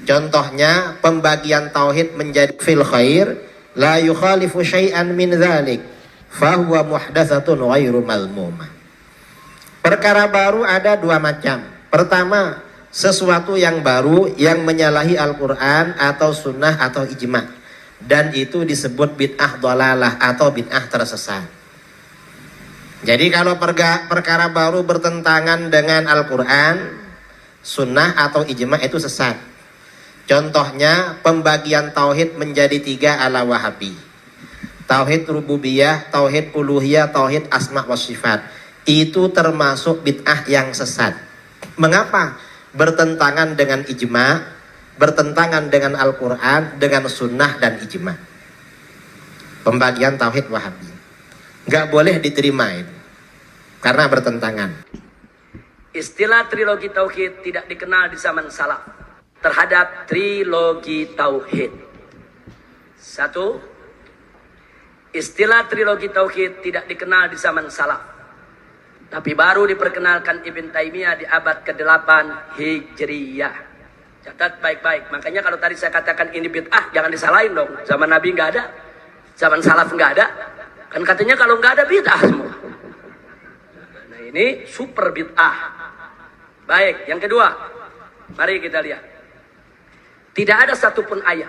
Contohnya pembagian tauhid menjadi fil khair la yukhalifu syai'an min dzalik fahuwa muhdatsatun ghairu malmumah. Perkara baru ada dua macam. Pertama, sesuatu yang baru yang menyalahi Al-Quran atau sunnah atau ijma', dan itu disebut bid'ah dhalalah atau bid'ah tersesat. Jadi kalau perkara baru bertentangan dengan Al-Quran, sunnah atau ijma' itu sesat. Contohnya pembagian tauhid menjadi 3 ala Wahabi. Tauhid rububiyah, tauhid uluhiyah, tauhid asma wa sifat. Itu termasuk bid'ah yang sesat. Mengapa? Bertentangan dengan ijma', bertentangan dengan Al-Quran, dengan sunnah dan ijma'. Pembagian tauhid Wahabi nggak boleh diterima itu, karena bertentangan. Istilah trilogi tauhid tidak dikenal di zaman salaf terhadap trilogi tauhid. Satu, istilah trilogi tauhid tidak dikenal di zaman salaf, tapi baru diperkenalkan Ibn Taimiyah di abad ke-8 Hijriyah. Catat baik-baik. Makanya kalau tadi saya katakan ini bid'ah, jangan disalahin dong. Zaman Nabi nggak ada, zaman salaf nggak ada. Kan katanya kalau nggak ada bid'ah semua. Nah ini super bid'ah. Baik, yang kedua, mari kita lihat. Tidak ada satupun ayat,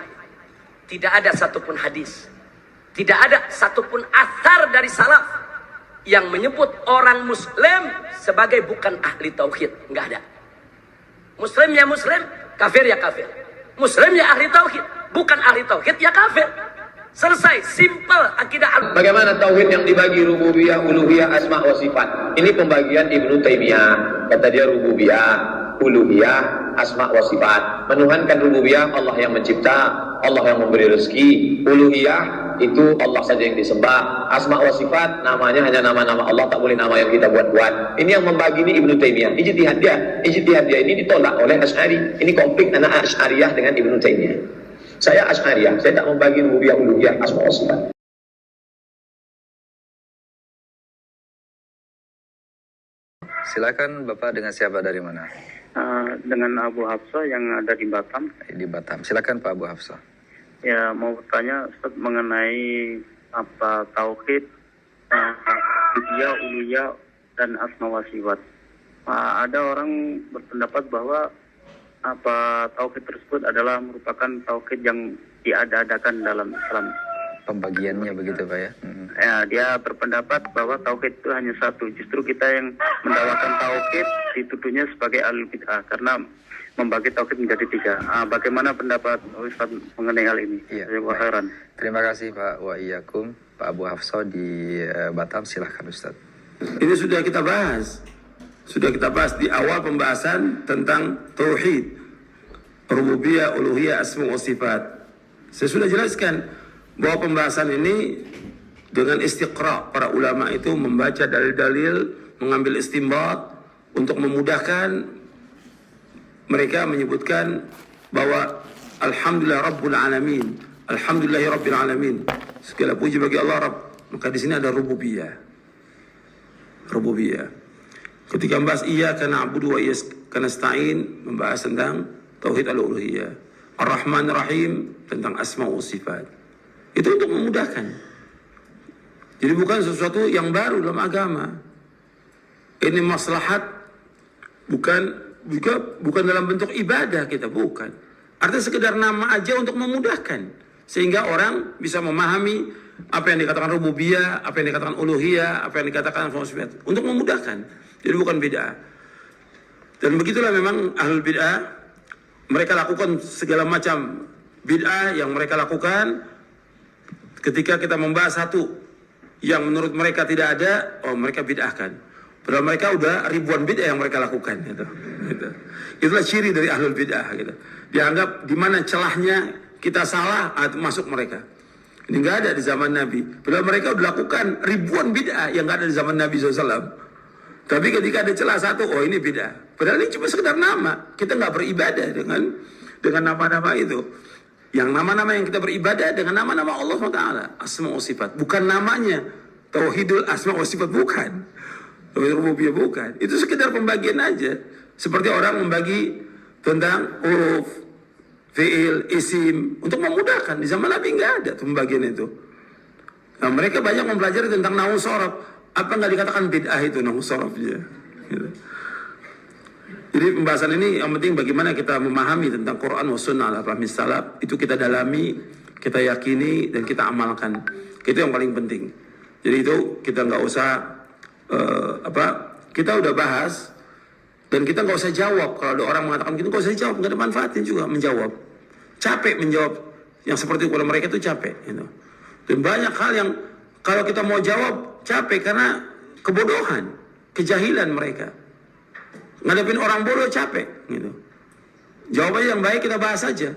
tidak ada satupun hadis, tidak ada satupun athar dari salaf yang menyebut orang muslim sebagai bukan ahli tauhid. Nggak ada. Muslim ya muslim, kafir ya kafir. Muslim ya ahli tauhid, bukan ahli tauhid ya kafir. Selesai, simple akidah. Bagaimana tauhid yang dibagi rububiyah, uluhiyah, asma wa sifat? Ini pembagian Ibnu Taimiyah. Kata dia rububiyah, uluhiyah, asma wa sifat. Menuhankan rububiyah, Allah yang mencipta, Allah yang memberi rezeki. Uluhiyah itu Allah saja yang disembah. Asma wa sifat namanya hanya nama-nama Allah, tak boleh nama yang kita buat-buat. Ini yang membagi ini Ibnu Taimiyah. Ijtihad dia ini ditolak oleh Asy'ari. Ini konflik antara Asy'ariyah dengan Ibnu Taimiyah. Saya Asy'ariyah, saya tak membagi rububiyah, uluhiyah, asma wa sifat. Silakan Bapak, dengan siapa dari mana? Dengan Abu Hafsah yang ada di Batam. Di Batam. Silakan Pak Abu Hafsah. Ya, mau bertanya Ustaz mengenai apa tauhid, uluhiyah dan asma wa sifat. Ada orang berpendapat bahwa apa tauhid tersebut adalah merupakan tauhid yang diada-adakan dalam Islam. Pembagiannya begitu Pak ya? Ya, dia berpendapat bahwa tauhid itu hanya satu. Justru kita yang mendakwakan tauhid dituduhnya sebagai ahli bid'ah karena membagi tauhid menjadi 3. Bagaimana pendapat Ustaz mengenai hal ini? Iya. Terima kasih Pak wa iyyakum. Pak Abu Hafsah di Batam, silahkan Ustaz. Ini sudah kita bahas. Sudah kita bahas di awal pembahasan tentang tauhid, rububiyah, uluhiyah, asma wa sifat. Saya sudah jelaskan bahwa pembahasan ini dengan istiqra, para ulama itu membaca dalil-dalil, mengambil istinbat untuk memudahkan. Mereka menyebutkan bahwa alhamdulillah rabbul alamin, alhamdulillahi rabbil alamin, segala puji bagi Allah Rabb. Maka di sini ada rububiyah. Ketika membahas iyyaka na'budu wa iyyaka nasta'in, membahas tentang tauhid al-uluhiyah. Ar-Rahman Rahim tentang asma wa sifat. Itu untuk memudahkan. Jadi bukan sesuatu yang baru dalam agama. Ini maslahat, bukan dalam bentuk ibadah kita, bukan. Artinya sekedar nama aja untuk memudahkan. Sehingga orang bisa memahami apa yang dikatakan rububiyah, apa yang dikatakan uluhiyah, apa yang dikatakan asma wa sifat. Untuk memudahkan. Jadi bukan bid'ah. Dan begitulah memang ahlul bid'ah. Mereka lakukan segala macam bid'ah yang mereka lakukan. Ketika kita membahas satu yang menurut mereka tidak ada, mereka bid'ahkan. Padahal mereka udah ribuan bid'ah yang mereka lakukan. Gitu. Itulah ciri dari ahlul bid'ah. Gitu. Dianggap di mana celahnya kita salah, masuk mereka. Ini nggak ada di zaman Nabi. Padahal mereka udah lakukan ribuan bid'ah yang nggak ada di zaman Nabi SAW. Tapi ketika ada celah satu, ini bid'ah. Padahal ini cuma sekedar nama. Kita nggak beribadah dengan nama-nama itu. Yang nama-nama yang kita beribadah dengan nama-nama Allah SWT. Asma wa sifat. Bukan namanya. Tauhidul asma wa sifat, bukan. Tauhid rububiyah, bukan. Itu sekedar pembagian aja. Seperti orang membagi tentang huruf. fi'il, isim, untuk memudahkan. Di zaman Nabi nggak ada tuh pembagian itu. Nah, mereka banyak mempelajari tentang nahwu sorof. Apa nggak dikatakan bid'ah itu nahwu sorofnya? Gitu. Jadi pembahasan ini yang penting bagaimana kita memahami tentang Quran wa sunnah ala fahmi salaf, itu kita dalami, kita yakini, dan kita amalkan. Itu yang paling penting. Jadi itu kita nggak usah kita udah bahas, dan kita nggak usah jawab. Kalau ada orang mengatakan gitu, nggak usah jawab, nggak ada manfaatnya juga menjawab. Capek menjawab yang seperti itu, kalau mereka itu capek. Gitu. Dan banyak hal yang kalau kita mau jawab capek karena kebodohan, kejahilan mereka. Ngadepin orang bodoh capek. Gitu. Jawabannya yang baik kita bahas saja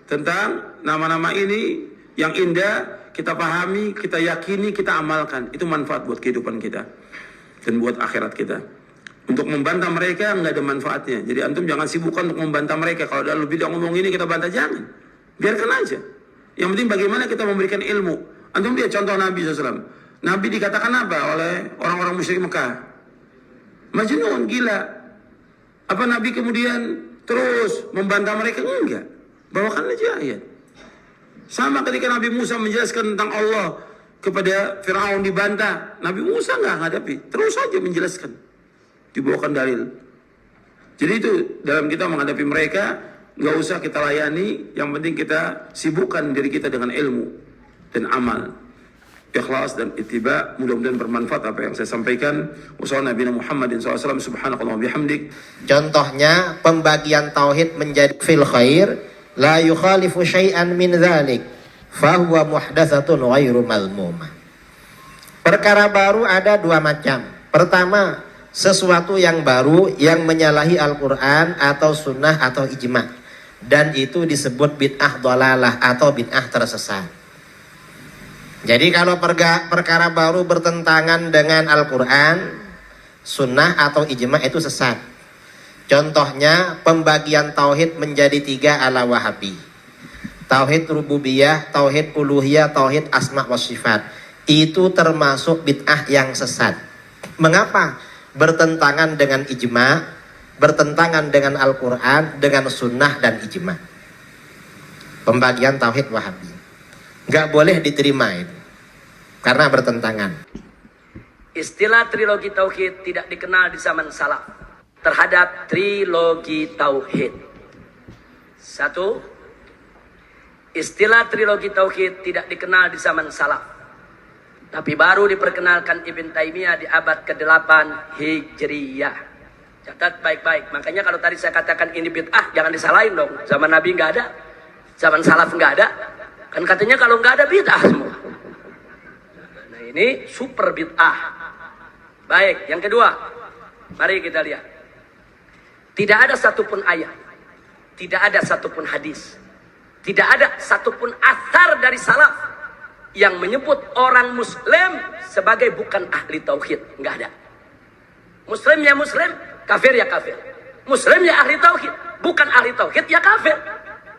tentang nama-nama ini yang indah, kita pahami, kita yakini, kita amalkan. Itu manfaat buat kehidupan kita dan buat akhirat kita. Untuk membantah mereka nggak ada manfaatnya. Jadi antum jangan sibukkan untuk membantah mereka. Kalau ada lebih ngomong ini kita bantah, jangan. Biarkan aja. Yang penting bagaimana kita memberikan ilmu. Antum lihat contoh Nabi SAW. Nabi dikatakan apa oleh orang-orang musyrik Mekah? Majnun, gila. Apa Nabi kemudian terus membantah mereka? Enggak. Bawakan aja ayat. Sama ketika Nabi Musa menjelaskan tentang Allah kepada Fir'aun dibantah. Nabi Musa nggak hadapi. Terus saja menjelaskan. Dibawakan dalil. Jadi itu dalam kita menghadapi mereka, nggak usah kita layani. Yang penting kita sibukkan diri kita dengan ilmu dan amal. Ikhlas dan ittiba, mudah-mudahan bermanfaat apa yang saya sampaikan. Wassalamualaikum Muhammadin SAW, subhanakallah bihamdik. Contohnya pembagian tauhid menjadi fil khair, la yukhalifu syai'an min dzalik, fahuwa muhdatsatun ghairu malmumah. Perkara baru ada dua macam. Pertama, sesuatu yang baru yang menyalahi Al-Quran atau sunnah atau ijma', dan itu disebut bid'ah dhalalah atau bid'ah tersesat. Jadi kalau perkara baru bertentangan dengan Al-Quran, sunnah atau ijma' itu sesat. Contohnya pembagian tauhid menjadi 3 ala Wahabi. Tauhid rububiyah, tauhid uluhiyah, tauhid asma wa sifat. Itu termasuk bid'ah yang sesat. Mengapa? Bertentangan dengan ijma', bertentangan dengan Al-Quran, dengan sunnah dan ijma'. Pembagian tauhid Wahabi nggak boleh diterima itu, karena bertentangan. Istilah trilogi tauhid tidak dikenal di zaman salaf terhadap trilogi tauhid. 1. Istilah trilogi tauhid tidak dikenal di zaman salaf, tapi baru diperkenalkan Ibn Taimiyah di abad ke-8 Hijriyah. Catat baik-baik. Makanya kalau tadi saya katakan ini bid'ah, jangan disalahin dong. Zaman Nabi nggak ada, zaman salaf nggak ada. Kan katanya kalau nggak ada bid'ah semua. Nah ini super bid'ah. Baik, yang kedua, mari kita lihat. Tidak ada satupun ayat, tidak ada satupun hadis, tidak ada satupun athar dari salaf yang menyebut orang Muslim sebagai bukan ahli tauhid. Nggak ada. Muslim ya Muslim, kafir ya kafir. Muslim ya ahli tauhid, bukan ahli tauhid ya kafir.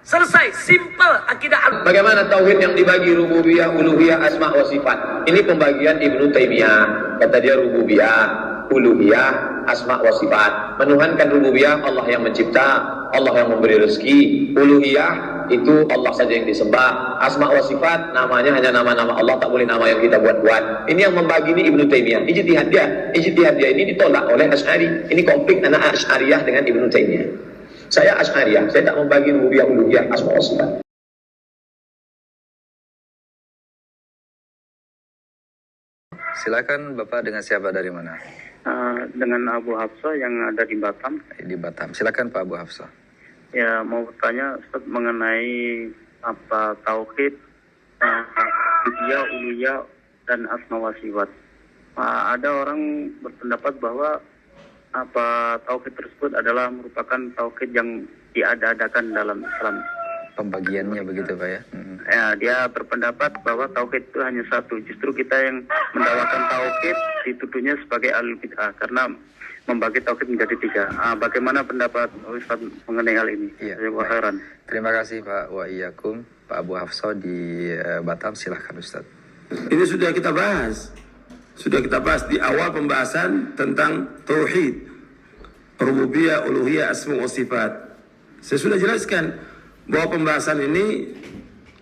Selesai, simple akidah. Bagaimana tauhid yang dibagi rububiyah, uluhiyah, asma wa sifat? Ini pembagian Ibnu Taimiyah. Kata dia rububiyah, uluhiyah, asma wa sifat. Menuhankan rububiyah, Allah yang mencipta, Allah yang memberi rezeki. Uluhiyah itu Allah saja yang disembah. Asma wa sifat namanya hanya nama-nama Allah, tak boleh nama yang kita buat-buat. Ini yang membagi ini Ibnu Taimiyah. Ijtihad dia ini ditolak oleh Asy'ari. Ini konflik antara Asy'ariyah dengan Ibnu Taimiyah. Saya Asy'ariyah, saya tak membagi rububiyah, uluhiyah, asma wa sifat. Silakan Bapak, dengan siapa dari mana? Dengan Abu Hafsah yang ada di Batam. Di Batam. Silakan Pak Abu Hafsah. Ya, mau bertanya Ustaz mengenai apa tauhid, uluhiyah dan asma wa sifat. Ada orang berpendapat bahwa apa tauhid tersebut adalah merupakan tauhid yang diada-adakan dalam Islam. Pembagiannya begitu Pak ya? Ya, dia berpendapat bahwa tauhid itu hanya satu. Justru kita yang mendakwakan tauhid dituduhnya sebagai ahli bid'ah karena membagi tauhid menjadi 3. Bagaimana pendapat Ustaz mengenai hal ini? Iya. Terima kasih Pak wa iyyakum. Pak Abu Hafsah di Batam, silahkan Ustaz. Ini sudah kita bahas. Sudah kita bahas di awal pembahasan tentang tauhid, rububiyah, uluhiyah, asma wa sifat. Saya sudah jelaskan bahwa pembahasan ini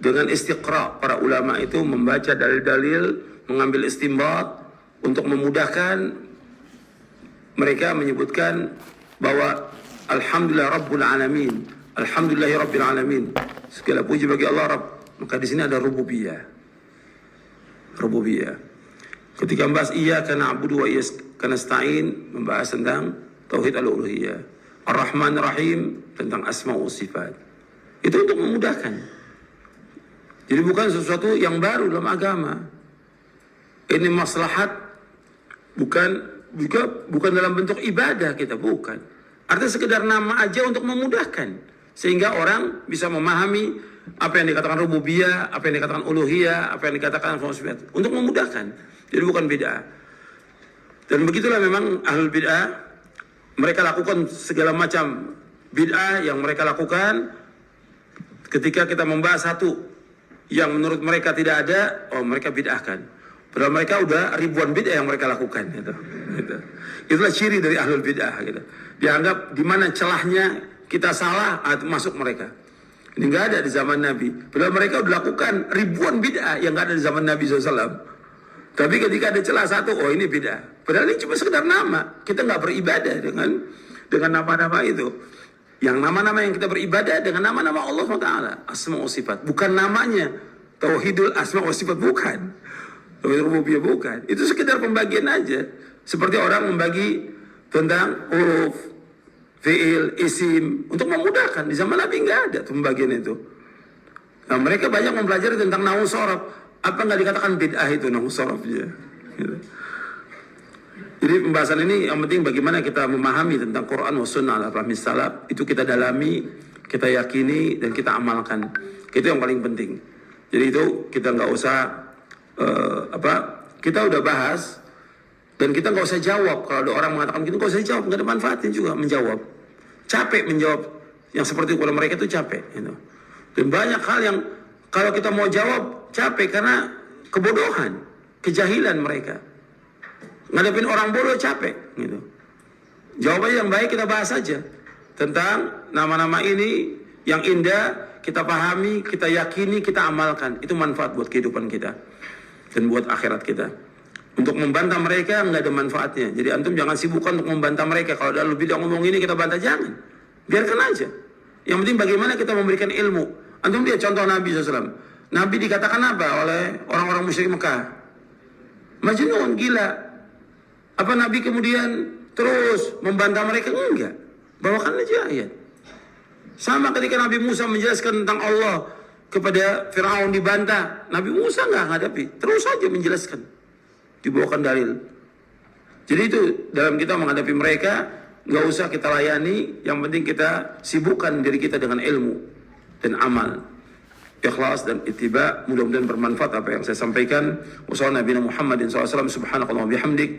dengan istiqra, para ulama itu membaca dalil-dalil, mengambil istinbat untuk memudahkan. Mereka menyebutkan bahwa alhamdulillah rabbul alamin, alhamdulillahi rabbil alamin, segala puji bagi Allah Rabb. Maka di sini ada rububiyah. Rububiyah. Ketika membahas iyyaka na'budu wa iyyaka nasta'in, membahas tentang tauhid al-uluhiyah. Ar-Rahman Ar-Rahim, tentang asma wa sifat. Itu untuk memudahkan. Jadi bukan sesuatu yang baru dalam agama. Ini maslahat, bukan dalam bentuk ibadah kita, bukan. Artinya sekedar nama aja untuk memudahkan. Sehingga orang bisa memahami apa yang dikatakan rububiyah, apa yang dikatakan uluhiyah, apa yang dikatakan sifat. Untuk memudahkan. Jadi bukan bid'ah. Dan begitulah memang ahlul bid'ah. Mereka lakukan segala macam bid'ah yang mereka lakukan. Ketika kita membahas satu yang menurut mereka tidak ada, mereka bid'ahkan. Padahal mereka udah ribuan bid'ah yang mereka lakukan. Gitu. Itulah ciri dari ahlul bid'ah. Gitu. Dianggap di mana celahnya kita salah, masuk mereka. Ini nggak ada di zaman Nabi. Padahal mereka udah lakukan ribuan bid'ah yang nggak ada di zaman Nabi SAW. Tapi ketika ada celah satu, ini bid'ah. Padahal ini cuma sekedar nama. Kita nggak beribadah dengan nama-nama itu. Yang nama-nama yang kita beribadah dengan nama-nama Allah SWT. Asma wa sifat. Bukan namanya. Tauhidul asma wa sifat. Bukan. Tauhid rububiyah bukan. Itu sekedar pembagian aja. Seperti orang membagi tentang huruf, fi'il, isim. Untuk memudahkan. Di zaman Nabi nggak ada pembagian itu. Nah, mereka banyak mempelajari tentang nahwu sharaf. Apa nggak dikatakan bid'ah itu nahwu sharafnya? Gitu. Jadi pembahasan ini yang penting bagaimana kita memahami tentang Quran wa sunnah ala fahmi salaf. Itu kita dalami, kita yakini, dan kita amalkan. Itu yang paling penting. Jadi itu kita nggak usah kita udah bahas dan kita nggak usah jawab. Kalau ada orang mengatakan gitu, nggak usah jawab, nggak ada manfaatnya juga menjawab. Capek menjawab yang seperti kalau mereka itu capek. Gitu. Dan banyak hal yang kalau kita mau jawab capek karena kebodohan, kejahilan mereka. Ngadepin orang bodoh capek. Gitu. Jawabannya yang baik kita bahas saja tentang nama-nama ini yang indah, kita pahami, kita yakini, kita amalkan. Itu manfaat buat kehidupan kita dan buat akhirat kita. Untuk membantah mereka nggak ada manfaatnya. Jadi antum jangan sibukkan untuk membantah mereka. Kalau ada lebih ngomong ini kita bantah, jangan. Biarkan aja. Yang penting bagaimana kita memberikan ilmu. Antum lihat contoh Nabi SAW. Nabi dikatakan apa oleh orang-orang musyrik Mekah? Majnun, gila. Apa Nabi kemudian terus membantah mereka? Enggak. Bawakan aja ayat. Sama ketika Nabi Musa menjelaskan tentang Allah kepada Fir'aun dibantah, Nabi Musa nggak hadapi, terus saja menjelaskan, dibawakan dalil. Jadi itu dalam kita menghadapi mereka nggak usah kita layani, yang penting kita sibukkan diri kita dengan ilmu dan amal, ikhlas dan ittiba. Mudah-mudahan bermanfaat apa yang saya sampaikan. Wassalamualaikum warahmatullahi wabarakatuh. Subhanakallah wa bihamdik.